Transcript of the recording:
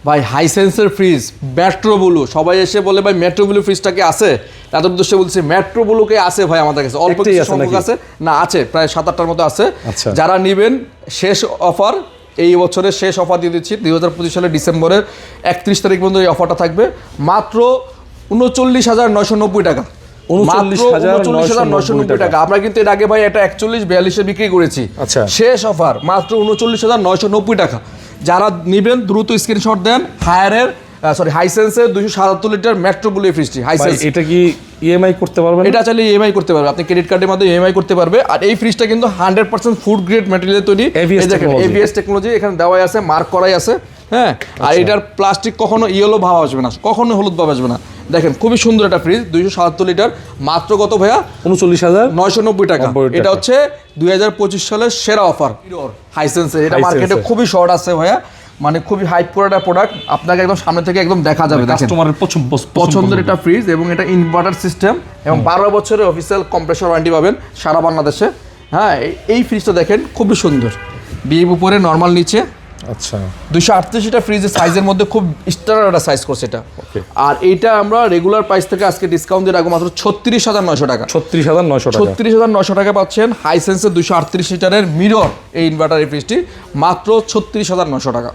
ভাই হাইসেন্সের fridge metro blue, সবাই এসে বলে ভাই মেট্রো ব্লু ফ্রিজটা কি আছে, তাদের উদ্দেশ্যে বলছি মেট্রো ব্লুকে আছে ভাই আমাদের কাছে, অল্প কিছু সংখ্যক আছে, না আছে প্রায় 7-8টার মতো আছে। যারা নেবেন শেষ অফার, এই বছরের শেষ অফার দিয়ে দিচ্ছি 2025 সালের ডিসেম্বরের 31 তারিখ পর্যন্ত এই অফারটা থাকবে মাত্র 39,990 টাকা। 39,990 টাকা। আমরা কিন্তু এর আগে ভাই এটা 41-42 বিক্রি করেছি। শেষ অফার মাত্র 39,990 টাকা। যারা নেবেন দ্রুত স্ক্রিনশট দেন। হাইসেন্সের 277 লিটার মেট্রো ব্লু ফ্রিজটি। হাইসেন্স এটা কি ইএমআই করতে পারবেন? এটা চাইলে ইএমআই করতে পারবে, আপনি ক্রেডিট কার্ডের মাধ্যমে ইএমআই করতে পারবে। আর এই ফ্রিজটা কিন্তু 100% ফুড গ্রেড ম্যাটেরিয়াল তৈরি, এবিএস টেকনোলজি এখানে দেওয়াই আছে, মার্ক করাই আছে। হ্যাঁ, আর এটার প্লাস্টিক কখনো ইয়েলো ভাব আসবে না, কখনো হলুদ ভাব আসবে না। দেখেন খুবই সুন্দর একটা ফ্রিজ, 277 লিটার, মাত্র কত ভাইয়া? 39,990 টাকা। এটা হচ্ছে 2025 সালের সেরা অফার হাইসেন্সের। এটা মার্কেটে খুবই শর্ট আছে ভাইয়া, মানে খুবই হাইপ করে একটা প্রোডাক্ট, আপনাকে একদম সামনে থেকে একদম দেখা যাবে, কাস্টমারের পছন্দের একটা ফ্রিজ। এবং এটা ইনভার্টার সিস্টেম এবং 12 বছরের অফিসিয়াল কম্প্রেসর ওয়ারেন্টি পাবেন সারা বাংলাদেশে। হ্যাঁ, এই ফ্রিজটা দেখেন খুবই সুন্দর, বিএম উপরে নর্মাল নিচে। আচ্ছা, 238টা ফ্রিজের সাইজের মধ্যে খুব স্ট্যান্ডার্ড একটা সাইজ করছে এটা। আর এইটা আমরা রেগুলার প্রাইস থেকে আজকে ডিসকাউন্ট দিয়ে রাখবো মাত্র 36,900 টাকা। 36,900 টাকা পাচ্ছেন হাইসেন্সের 238 লিটারের মিরর এই ইনভার্টার এই ফ্রিজটি মাত্র 36,900 টাকা।